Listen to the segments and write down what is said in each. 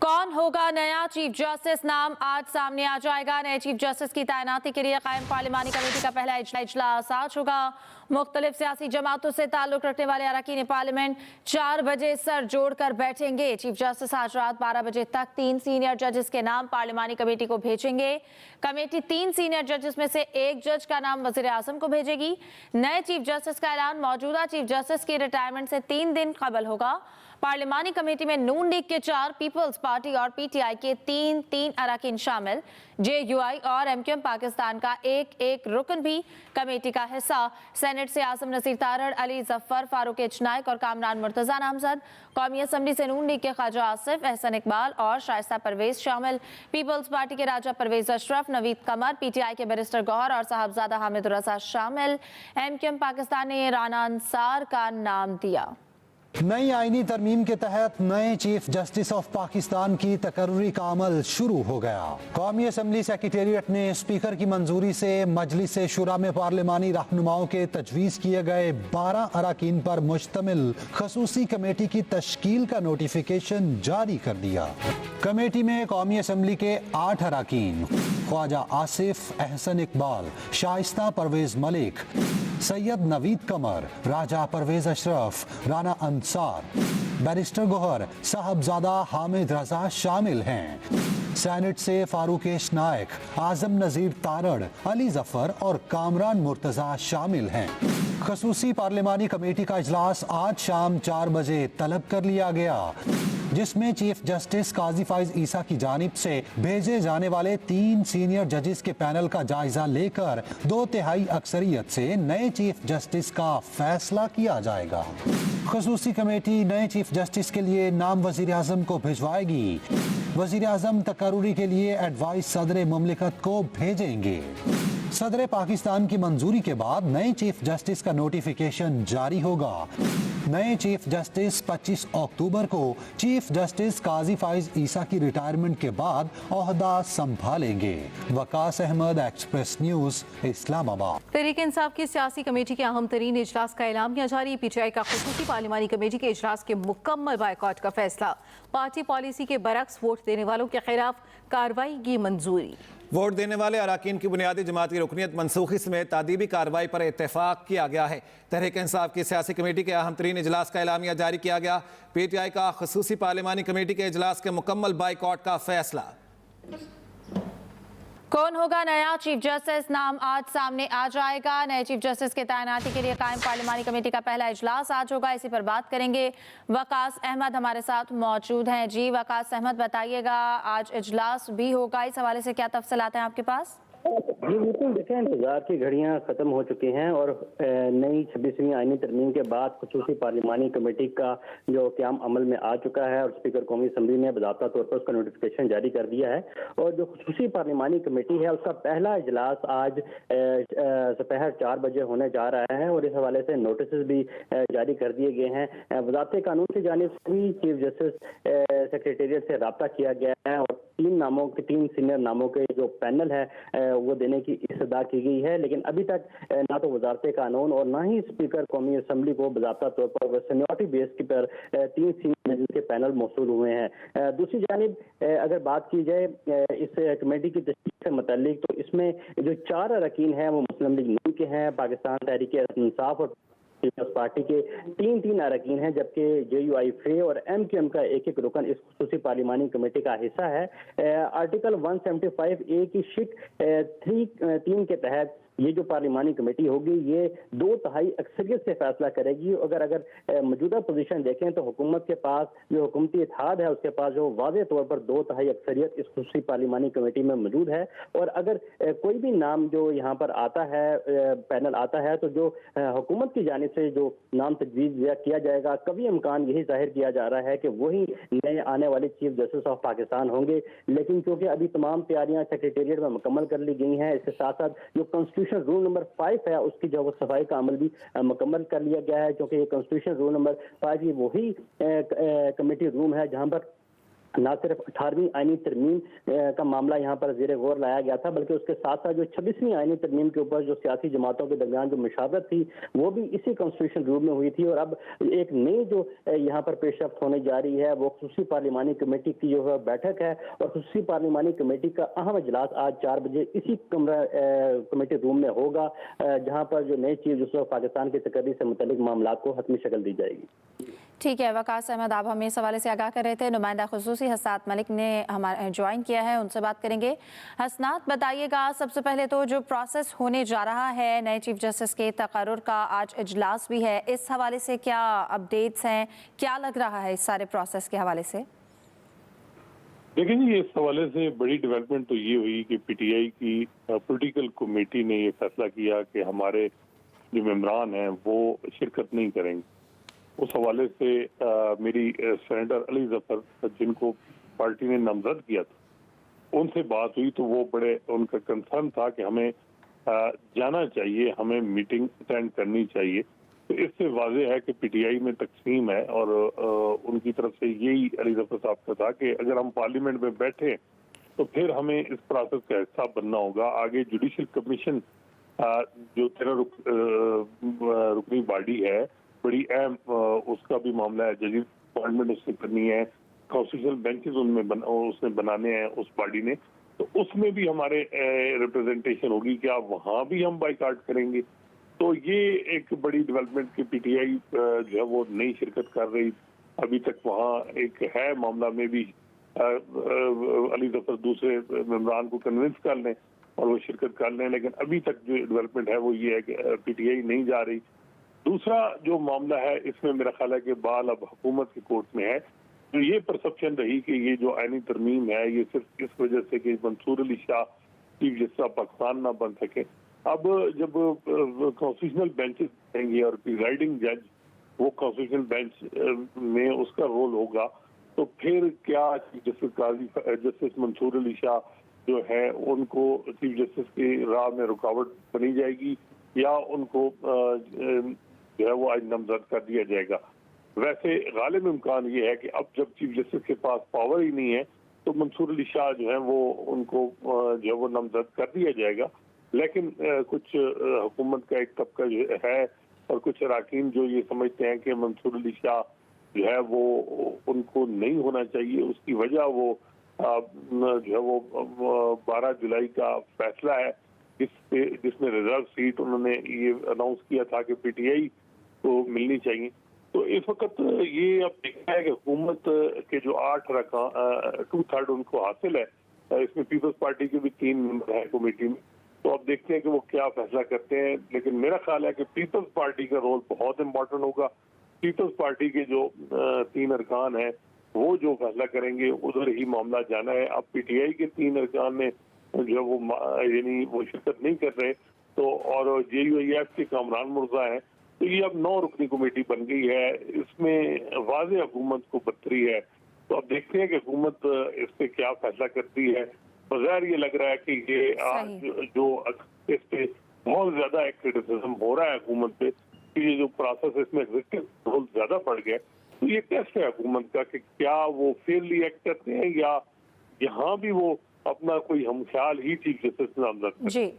कौन होगा नया चीफ जस्टिस? नाम आज सामने आ जाएगा। नए चीफ जस्टिस की तैनाती के लिए कायम पार्लिमानी कमेटी का पहला इजलास आज होगा। मुख्तलिफ सियासी जमातों से ताल्लुक रखने वाले अरकान पार्लियामेंट 4 बजे सर जोड़कर बैठेंगे। चीफ जस्टिस आज रात 12 बजे तक 3 सीनियर जजेस के नाम पार्लिमानी कमेटी को भेजेंगे। कमेटी 3 सीनियर जजेस में से एक जज का नाम वजीर आजम को भेजेगी। नए चीफ जस्टिस का ऐलान मौजूदा चीफ जस्टिस की रिटायरमेंट से 3 दिन कबल होगा। पार्लिमानी कमेटी में नून लीग के 4, पीपल्स पार्टी और पीटीआई के 3 अरकान शामिल। जेयूआई और एमक्यूएम पाकिस्तान का एक रुकन भी कमेटी का हिस्सा। सेनेट से आसिम नसीर तारड़, अली जफर, फारूक एच नाइक और कामरान मुर्तजा नामजद। कौमी असम्बली से नून लीग के ख्वाजा आसिफ, एहसन इकबाल और शाइस्ता परवेज शामिल। पीपल्स पार्टी के राजा परवेज अशरफ, नवीद कमर, पीटीआई के बैरिस्टर गौहर और साहबजादा हामिद रजा शामिल। एमक्यूएम पाकिस्तान ने राना अंसार का नाम दिया। नई आईनी तरमीम के तहत नए चीफ जस्टिस ऑफ पाकिस्तान की तकर्री का अमल शुरू हो गया। कौमी असम्बली सेक्रेटेरिएट ने स्पीकर की मंजूरी से मजलिस शुरा में पार्लिमानी रहनुमाओं के तजवीज़ किए गए 12 अरकान पर मुश्तमिल खसूसी कमेटी की तश्कील का नोटिफिकेशन जारी कर दिया। कमेटी में कौमी असम्बली के 8 अरकान ख्वाजा आसिफ, एहसन इकबाल, शाइस्ता परवेज मलिक, सैयद नवीद कमर, राजा परवेज अशरफ, राना अंसार, बैरिस्टर गौहर, साहबजादा हामिद रजा शामिल हैं। सेनेट से फारूक एच नाइक, आजम नजीर तारड़, अली जफर और कामरान मुर्तजा शामिल हैं। खसूसी पार्लिमानी कमेटी का इजलास आज शाम 4 बजे तलब कर लिया गया, जिसमें चीफ जस्टिस काजी फाइज ईसा की जानिब से भेजे जाने वाले 3 सीनियर जजेस के पैनल का जायजा लेकर 2/3 अक्सरियत से नए चीफ जस्टिस का फैसला किया जाएगा। खसूसी कमेटी नए चीफ जस्टिस के लिए नाम वजीर आजम को भिजवाएगी। वजीर आजम तकर्री के लिए एडवाइस सदर मुमलिकत को भेजेंगे। सदर पाकिस्तान की मंजूरी के बाद नए चीफ जस्टिस का नोटिफिकेशन जारी होगा। नए चीफ जस्टिस 25 अक्टूबर को चीफ जस्टिस काजी फाइज ईसा की रिटायरमेंट के बाद ओहदा संभालेंगे। Waqas Ahmed, Express News, Islamabad. तहरीक इंसाफ की सियासी कमेटी के अहम तरीन इजलास का ऐलान किया जारी। पीटीआई का खुसूसी पार्लिमानी कमेटी के इजलास के मुकम्मल बायकॉट का फैसला। पार्टी पॉलिसी के बरक्स वोट देने वालों के खिलाफ कार्रवाई की मंजूरी। वोट देने वाले अरकान की बुनियादी जमात की रुकनीत मनसूखी समेत तादीबी कार्रवाई पर इत्तेफाक किया गया है। तहरीक इंसाफ की सियासी कमेटी के अहम तरीन इजलास का एलामिया जारी किया गया। पीटीआई का खसूसी पार्लिमानी कमेटी के इजलास के मुकम्मल बाइकॉट का फैसला। कौन होगा नया चीफ जस्टिस? नाम आज सामने आ जाएगा। नए चीफ जस्टिस के तैनाती के लिए कायम पार्लिमानी कमेटी का पहला इजलास आज होगा। इसी पर बात करेंगे। वकास अहमद हमारे साथ मौजूद हैं। जी वकास अहमद, बताइएगा, आज इजलास भी होगा, इस हवाले से क्या तफसीलात हैं आपके पास? जी बिल्कुल, देखें इंतजार की घड़ियां खत्म हो चुकी हैं और नई 26वीं आईनी तरमीम के बाद खसूसी पार्लिमानी कमेटी का जो क़याम अमल में आ चुका है और स्पीकर कौमी असम्बली ने बाज़ाब्ता तौर पर उसका नोटिफिकेशन जारी कर दिया है। और जो खसूसी पार्लिमानी कमेटी है उसका पहला इजलास आज दोपहर 4 बजे होने जा रहा है और इस हवाले से नोटिस भी जारी कर दिए गए हैं। वज़ारत कानून की जानिब से भी चीफ जस्टिस सेक्रेटेरिएट से रब्ता किया गया है और 3 सीनियर नामों के जो पैनल है वो देने की इस्तदा की गई है। लेकिन अभी तक ना तो वजारत कानून और ना ही स्पीकर कौमी असम्बली को बाज़ाब्ता तौर पर सीनियरिटी बेस के पर 3 सीनियर जजेस के पैनल मौसूल हुए हैं। दूसरी जानिब अगर बात की जाए इस कमेटी की तश्कील से मुताल्लिक, तो इसमें जो 4 अरकान हैं वो मुस्लिम लीग नून के हैं, पाकिस्तान तहरीक इंसाफ और पीपल्स पार्टी के 3 अरकान हैं, जबकि जेयूआई फे और एमक्यूएम का एक रुकन इस खुसूसी पार्लिमानी कमेटी का हिस्सा है। आर्टिकल 175A की शिक 3 के तहत ये जो पार्लिमानी कमेटी होगी ये 2/3 अक्सरियत से फैसला करेगी। अगर मौजूदा पोजीशन देखें तो हुकूमत के पास जो हुकूमती इत्तेहाद है उसके पास जो वाज़े तौर पर 2/3 अक्सरियत इस खुसूसी पार्लिमानी कमेटी में मौजूद है। और अगर कोई भी नाम जो यहाँ पर आता है, पैनल आता है, तो जो हुकूमत की जानिब से जो नाम तजवीज़ किया जाएगा, कभी इम्कान यही जाहिर किया जा रहा है कि वही नए आने वाले चीफ जस्टिस ऑफ पाकिस्तान होंगे। लेकिन क्योंकि अभी तमाम तैयारियां सेक्रेटेरिएट में मुकम्मल कर ली गई हैं, इसके साथ साथ जो कॉन्स्टिट्यूशन रूल नंबर 5 है उसकी जो सफाई का अमल भी मुकम्मल कर लिया गया है, क्योंकि ये कॉन्स्टिट्यूशन रूल नंबर 5 ये वही कमेटी रूम है जहां पर न सिर्फ 18वीं आईनी तरमीम का मामला यहाँ पर ज़ेर गौर लाया गया था, बल्कि उसके साथ साथ जो 26वीं आईनी तरमीम के ऊपर जो सियासी जमातों के दरमियान जो मुशावरत थी वो भी इसी कॉन्स्टिट्यूशन रूम में हुई थी। और अब एक नई जो यहाँ पर पेशरफ्त होने जा रही है वो खुसूसी पार्लिमानी कमेटी की जो है बैठक है, और खुसूसी पार्लिमानी कमेटी का अहम इजलास आज 4 बजे इसी कमेटी रूम में होगा, जहाँ पर जो नए चीफ जस्टिस पाकिस्तान की तकर्री से मुतल्लिक मामला को हतमी शक्ल दी जाएगी। ठीक है, वकास अहमद आप हमें इस हवाले से आगाह कर रहे थे। नुमाइंदा खुसूसी हसनात मलिक ने हमारे ज्वाइन किया है, उनसे बात करेंगे। हसनात, बताइएगा सबसे पहले तो जो प्रोसेस होने जा रहा है, नए चीफ जस्टिस के तकर्रुर का आज इजलास भी है, इस हवाले से क्या अपडेट्स हैं, क्या लग रहा है इस सारे प्रोसेस के हवाले से? देखिए जी, इस हवाले से बड़ी डेवलपमेंट तो ये हुई कि पीटीआई की पॉलिटिकल कमेटी ने ये फैसला किया कि हमारे जो मेंबरान हैं वो शिरकत नहीं करेंगे। उस हवाले से मेरी सेनेटर अली जफर जिनको पार्टी ने नामजद किया था उनसे बात हुई, तो वो बड़े उनका कंसर्न था कि हमें जाना चाहिए, हमें मीटिंग अटेंड करनी चाहिए। तो इससे वाज़ेह है कि पीटीआई में तकसीम है, और उनकी तरफ से यही अली जफर साहब का था कि अगर हम पार्लियामेंट में बैठे तो फिर हमें इस प्रोसेस का हिस्सा बनना होगा। आगे जुडिशल कमीशन जो 13 रुकनी बॉडी है, बड़ी अहम उसका भी मामला है, जजेस अपॉइंटमेंट उससे करनी है, कॉन्स्टिट्यूशनल बेंचेस उनमें उसने बनाने हैं उस बॉडी ने, तो उसमें भी हमारे रिप्रेजेंटेशन होगी। क्या वहाँ भी हम बाइकाट करेंगे? तो ये एक बड़ी डेवलपमेंट की पीटीआई जो है वो नहीं शिरकत कर रही अभी तक। वहाँ एक है मामला में भी अली जफर दूसरे मेंबरान को कन्विंस कर लें और वो शिरकत कर लें, लेकिन अभी तक जो डेवलपमेंट है वो ये है कि पीटीआई नहीं जा रही। दूसरा जो मामला है इसमें मेरा ख्याल है कि बाल अब हुकूमत की कोर्ट में है। तो ये परसेप्शन रही कि ये जो आईनी तरमीम है ये सिर्फ इस वजह से कि Mansoor Ali Shah chief justice of Pakistan ना बन सके। अब जब कॉन्स्टिट्यूशनल बेंचेस रहेंगे और प्रिजाइडिंग जज वो कॉन्स्टिट्यूशनल बेंच में उसका रोल होगा, तो फिर क्या चीफ जस्टिस मंसूर अली शाह जो है उनको चीफ जस्टिस की राह में रुकावट बनी जाएगी या उनको जो है वो आज नामजद कर दिया जाएगा। वैसे गालिब इम्कान ये है कि अब जब चीफ जस्टिस के पास पावर ही नहीं है तो मंसूर अली शाह जो है वो उनको जो है वो नामजद कर दिया जाएगा। लेकिन कुछ हुकूमत का एक तबका जो है और कुछ अराकीन जो ये समझते हैं कि मंसूर अली शाह जो है वो उनको नहीं होना चाहिए, उसकी वजह वो जो है वो 12 जुलाई का फैसला है जिसमें रिजर्व सीट उन्होंने ये अनाउंस किया था कि पीटीआई को मिलनी चाहिए। तो इस वक्त ये अब देखना है कि हुकूमत के जो 8 2/3 उनको हासिल है, इसमें पीपल्स पार्टी के भी 3 मेंबर हैं कमेटी में, तो अब देखते हैं कि वो क्या फैसला करते हैं। लेकिन मेरा ख्याल है कि पीपल्स पार्टी का रोल बहुत इम्पोर्टेंट होगा। पीपल्स पार्टी के जो 3 अरकान हैं वो जो फैसला करेंगे उधर ही मामला जाना है। अब पीटीआई के 3 अरकान ने जो वो यानी वो शिरकत नहीं कर रहे, तो और JUIF के कामरान मुर्जा है, तो ये अब 9 रुकनी कमेटी बन गई है। इसमें वाज़ेह हुकूमत को बदतरी है। तो अब देखते हैं कि हुकूमत इस पे क्या फैसला करती है। बगैर ये लग रहा है कि ये आज जो इस पे बहुत ज्यादा एक क्रिटिसिज्म हो रहा है हुकूमत पे कि ये जो प्रोसेस इसमें एग्जीक्यूटिव रोल ज्यादा पड़ गया, तो ये टेस्ट है हुकूमत का कि क्या वो फेयरली एक्ट करते हैं या यहाँ भी वो अपना कोई हमख्याल ही चीफ जस्टिस नामजद करते हैं। जी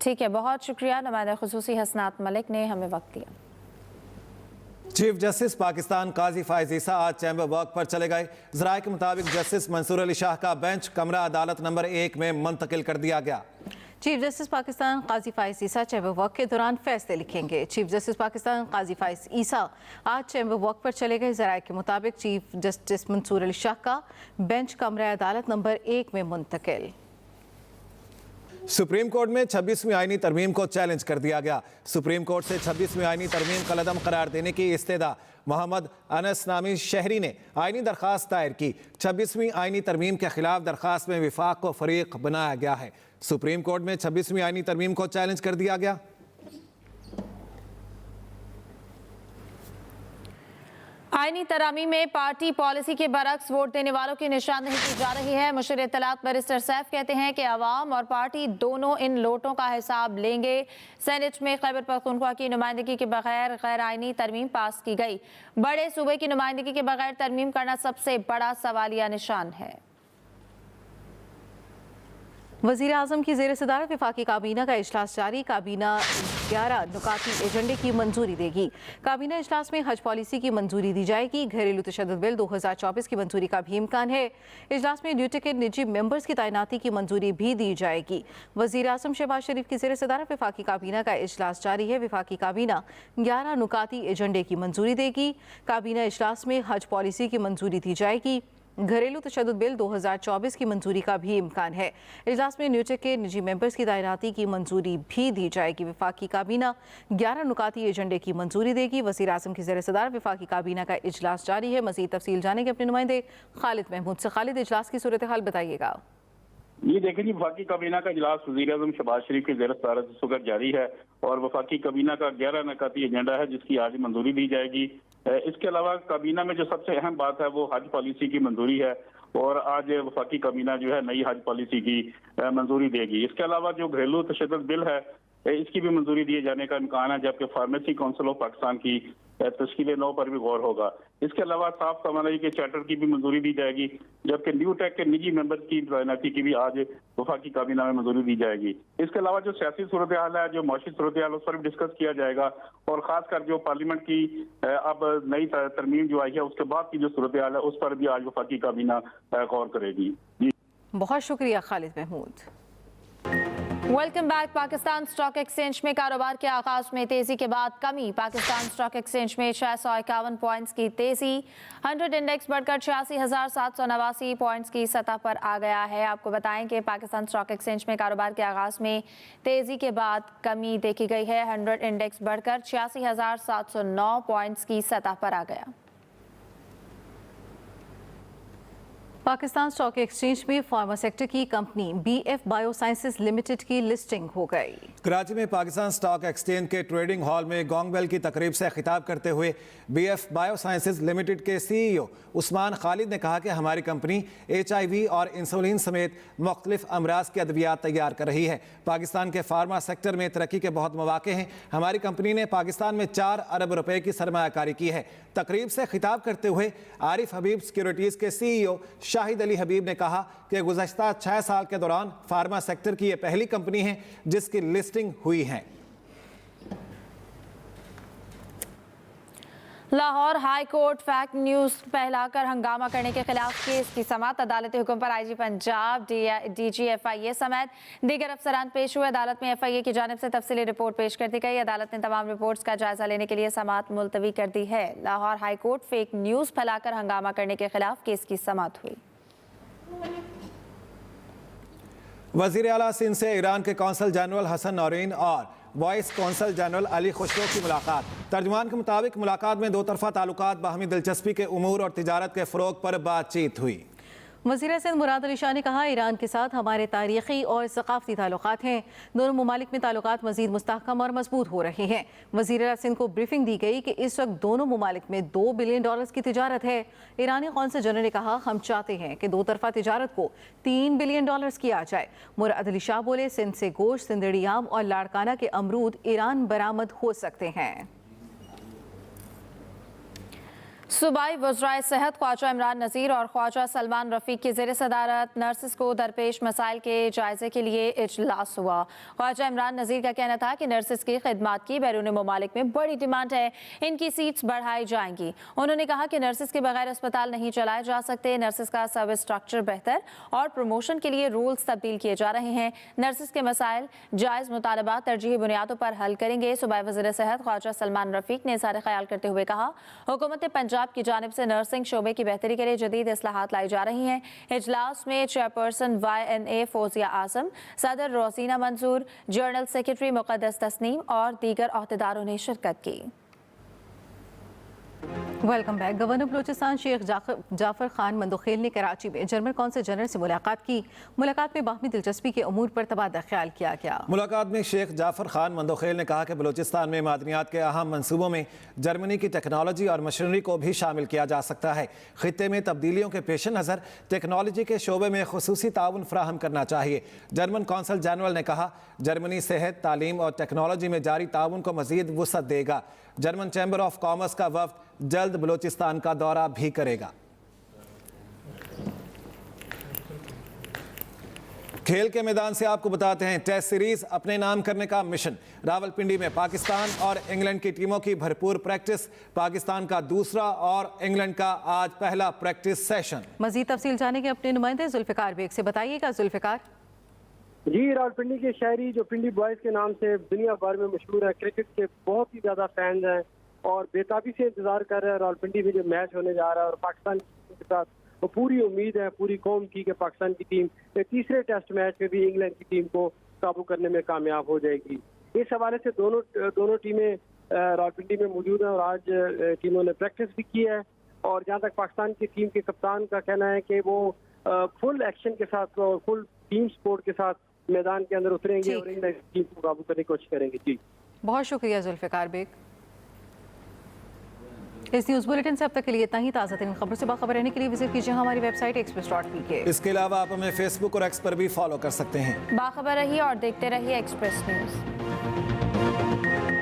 ठीक है, बहुत शुक्रिया। नुमाइंदा खुसूसी हसनात मलिक ने हमें वक्त दिया। चीफ जस्टिस पाकिस्तान काजी फायज ईसा आज चैम्बर वर्क पर चले गए। जराये के मुताबिक जस्टिस मंसूर अली शाह का बेंच कमरा अदालत नंबर 1 में मुंतकिल कर दिया गया। चीफ जस्टिस पाकिस्तान काजी फाइज ईसा चैम्बर वर्क के दौरान फैसले लिखेंगे। चीफ जस्टिस पाकिस्तान काजी फाइज ईसा आज चैम्बर वर्क पर चले गए। जराये के मुताबिक चीफ जस्टिस मंसूर अली शाह का बेंच कमरा अदालत नंबर 1 में मुंतकिल। सुप्रीम कोर्ट में 26वीं आईनी तरमीम को चैलेंज कर दिया गया। सुप्रीम कोर्ट से 26वीं आईनी तरमीम कलअदम करार देने की इस्तेदा मोहम्मद अनस नामी शहरी ने आईनी दरखास्त दायर की। 26वीं आईनी तरमीम के खिलाफ दरखास्त में विफाक को फरीक बनाया गया है। सुप्रीम कोर्ट में 26वीं आईनी तरमीम को चैलेंज कर दिया गया। आईनी तरामी में पार्टी पॉलिसी के बरक्स वोट देने वालों की निशानदेही की जा रही है। मुशीर इत्तलात बैरिस्टर सैफ कहते हैं कि अवाम और पार्टी दोनों इन लोटों का हिसाब लेंगे। सेनेट में खैबर पख्तूनख्वा की नुमाइंदगी के बगैर गैर आईनी तरमीम पास की गई। बड़े सूबे की नुमाइंदगी के बगैर तरमीम करना सबसे बड़ा सवालिया निशान है। वज़ीर आज़म की ज़ेर सदारत वफाकी काबीना का इजलास जारी। काबीना 11 नुकाती एजेंडे की मंजूरी देगी। काबीना इजलास में हज पॉलिसी की मंजूरी दी जाएगी। घरेलू तशद्दुद बिल 2024 की मंजूरी का भी इम्कान है। इजलास में ड्यूटी के निजी मेंबर्स की तैनाती की मंजूरी भी दी जाएगी। वज़ीर आज़म शहबाज शरीफ की ज़ेर सदारत वफाकी काबीना का इजलास जारी है। वफाकी काबीना 11 नुकाती एजेंडे की मंजूरी देगी। काबीना इजलास में हज पॉलिसी की मंजूरी दी जाएगी। घरेलू तशद्दुद बिल 2024 की मंजूरी का भी इम्कान है। इजलास में न्यूटेक के निजी मेंबर्स की तैनाती की मंजूरी भी दी जाएगी। वफाकी काबीना 11 नुकाती एजेंडे की मंजूरी देगी। वज़ीर आज़म की ज़ेर सदारत वफाकी काबीना का इजलास जारी है। मज़ीद तफसील जानेंगे अपने नुमाइंदे खालिद महमूद से। खालिद, इजलास की सूरत हाल बताइएगा। ये देखें जी, वफाकी काबीना का इजलास वज़ीर आज़म शहबाज शरीफ की ज़ेर सदारत इस वक्त जारी है और वफाकी काबीना का 11 नुकाती एजेंडा है जिसकी आज मंजूरी दी जाएगी। इसके अलावा काबीना में जो सबसे अहम बात है वो हज पॉलिसी की मंजूरी है और आज वफाकी काबीना जो है नई हज पॉलिसी की मंजूरी देगी। इसके अलावा जो घरेलू तशद्दुद बिल है इसकी भी मंजूरी दिए जाने का इम्कान है, जबकि फार्मेसी काउंसिल ऑफ पाकिस्तान की तश्कील नौ पर भी गौर होगा। इसके अलावा साफ तवानाई के चार्टर की भी मंजूरी दी जाएगी, जबकि न्यू टेक के निजी मेंबर की तैनाती की भी आज वफाकी काबीना में मंजूरी दी जाएगी। इसके अलावा जो सियासी सूरत हाल है, जो मौशी सूरत हाल, उस पर भी डिस्कस किया जाएगा और खासकर जो पार्लियामेंट की अब नई तरमीम जो आई है उसके बाद की जो सूरत हाल है उस पर भी आज वफाकी काबीना गौर करेगी। बहुत शुक्रिया Khalid Mahmood. Welcome back. Pakistan stock exchange में कारोबार के आगाज में तेजी के बाद कमी। पाकिस्तान स्टॉक एक्सचेंज में 651 पॉइंट्स की तेजी। 100 इंडेक्स बढ़कर 86,789 पॉइंट्स की सतह पर आ गया है। आपको बताएं कि पाकिस्तान स्टॉक एक्सचेंज में कारोबार के आगाज में तेजी के बाद कमी देखी गई है। 100 इंडेक्स बढ़कर 86,709 पॉइंट्स की सतह पर आ गया। पाकिस्तान स्टॉक एक्सचेंज में फार्मा सेक्टर की कंपनी BF बायोसाइंसेज लिमिटेड की लिस्टिंग हो गई। कराची में पाकिस्तान स्टॉक एक्सचेंज के ट्रेडिंग हॉल में गोंग बेल की तकरीब से खिताब करते हुए BF बायोसाइंसेज लिमिटेड के CEO उस्मान खालिद ने कहा कि हमारी कंपनी HIV और इंसुलिन समेत मुख्तलिफ अमराज की अद्वियात तैयार कर रही है। पाकिस्तान के फार्मा सेक्टर में तरक्की के बहुत मौके हैं। हमारी कंपनी ने पाकिस्तान में 4 अरब रुपए की सरमायाकारी की है। तकरीब से खिताब करते हुए आरिफ हबीब सिक्योरिटीज़ के CEO शाहिद अली हबीब ने कहा कि गुज़श्ता 6 साल के दौरान फार्मा सेक्टर की ये पहली कंपनी है जिसकी लिस्टिंग हुई है। Lahore high court fact news फैलाकर हंगामा करने के खिलाफ केस की समाअत। अदालती हुक्म पर IG पंजाब, DG FIA समेत दीगर अफसरान पेश हुए। अदालत में FIA की जानिब से तफसीली रिपोर्ट पेश कर दी गई। अदालत ने तमाम रिपोर्ट्स का जायजा लेने के लिए समाअत मुलतवी कर दी है। Lahore high court fake news फैलाकर हंगामा करने के खिलाफ केस की समाअत हुई। वज़ीर आला सिंध से ईरान के कौंसल जनरल हसन नौरीन और vice consul general Ali Khusro की मुलाकात। तर्जुमान के मुताबिक मुलाकात में 2 तरफ़ा ताल्लुकात, बाहमी दिलचस्पी के उमूर और तिजारत के फ़रोग पर बातचीत हुई। वज़ीर सिंध मुराद अली शाह ने कहा, ईरान के साथ हमारे तारीख़ी और सक़ाफ़ती ताल्लुकात हैं। दोनों ममालिक में ताल्लुकात मज़ीद मुस्तहकम और मजबूत हो रहे हैं। वज़ीर सिंध को ब्रीफिंग दी गई कि इस वक्त दोनों ममालिक में $2 बिलियन की तिजारत है। ईरानी कौंसल जनरल ने कहा, हम चाहते हैं कि 2 तरफ़ा तिजारत को $3 बिलियन किया जाए। मुराद अली शाह बोले, सिंध से गोश्त, सिंदड़ी आम और लाड़काना के अमरूद ईरान बरामद हो सकते हैं। सूबाई वज़राए सेहत ख्वाजा इमरान नज़ीर और ख्वाजा सलमान रफ़ीक की ज़ेर सदारत नर्सिस को दरपेश मसाइल के जायजे के लिए इजलास हुआ। ख्वाजा इमरान नज़ीर का कहना था कि नर्सिस की खिदमात की बैरून ममालिक में बड़ी डिमांड है, इनकी सीट्स बढ़ाई जाएंगी। उन्होंने कहा कि नर्सिस के बगैर अस्पताल नहीं चलाए जा सकते। नर्सिस का सर्विस स्ट्रक्चर बेहतर और प्रमोशन के लिए रूल्स तब्दील किए जा रहे हैं। नर्सिस के मसाइल जायज़ मुतालबात तरजीही बुनियादों पर हल करेंगे। सूबाई वज़ीर सेहत ख्वाजा सलमान रफ़ीक ने इज़हार ख़याल करते हुए कहा, हुकूमत पंजाब की जानिब से नर्सिंग शोबे की बेहतरी के लिए जदीद इस्लाहात लाई जा रही हैं। इजलास में चेयरपर्सन YNA फौजिया आजम, सदर रोजीना मंसूर, जनरल सेक्रेटरी मुक़द्दस तस्नीम और दीगर अहदेदारों ने शिरकत की। Welcome back. Governor Balochistan Sheikh Jafar Khan Mandokhel ने कराची में जर्मन कौंसल जनरल से मुलाकात की। मुलाकात में बाहमी दिलचस्पी के अमूर पर तबादला ख्याल किया गया। मुलाकात में शेख जाफर खान मंदोखेल ने कहा कि बलूचिस्तान में मादनियात के अहम मंसूबों में जर्मनी की टेक्नोलॉजी और मशीनरी को भी शामिल किया जा सकता है। खित्ते में तब्दीलियों के पेश नज़र टेक्नोलॉजी के शोबे में खुसूसी ताउन फराहम करना चाहिए। जर्मन कौंसल जनरल ने कहा जर्मनी सेहत, तालीम और टेक्नोलॉजी में जारी ताउन को मजीद वुसअत देगा। जर्मन चैम्बर ऑफ कॉमर्स का वफ्द जल्द बलूचिस्तान का दौरा भी करेगा। खेल के मैदान से आपको बताते हैं टेस्ट सीरीज अपने नाम करने का मिशन। रावलपिंडी में पाकिस्तान और इंग्लैंड की टीमों की भरपूर प्रैक्टिस। पाकिस्तान का दूसरा और इंग्लैंड का आज पहला प्रैक्टिस सेशन। मजीद तफसील जाने के अपने नुमाइंदे जुल्फिकार बेग से बताइएगा। जुल्फिकार जी, रावलपिंडी के शायरी जो पिंडी बॉयज के नाम से दुनिया भर में मशहूर है, क्रिकेट के बहुत ही ज्यादा फैंस हैं और बेताबी से इंतजार कर रहे हैं रावलपिंडी में जो मैच होने जा रहा है। और पाकिस्तान के साथ वो पूरी उम्मीद है पूरी कौम की कि पाकिस्तान की टीम तीसरे टेस्ट मैच में भी इंग्लैंड की टीम को काबू करने में कामयाब हो जाएगी। इस हवाले से दोनों टीमें रावलपिंडी में मौजूद हैं और आज टीमों ने प्रैक्टिस भी की है। और जहाँ तक पाकिस्तान की टीम के कप्तान का कहना है कि वो फुल एक्शन के साथ और फुल टीम सपोर्ट के साथ मैदान के अंदर उतरेंगे और इंग्लैंड की टीम को काबू करने की कोशिश करेंगे। जी, बहुत शुक्रिया जुल्फिकार बेग। इस न्यूज़ बुलेटिन से अब तक के लिए इतना ही। ताज़ा तरीन खबर से बाखबर रहने के लिए विजिट कीजिए हमारी वेबसाइट express.pk। इसके अलावा आप हमें फेसबुक और एक्स पर भी फॉलो कर सकते हैं। बाखबर रहिए और देखते रहिए एक्सप्रेस न्यूज़।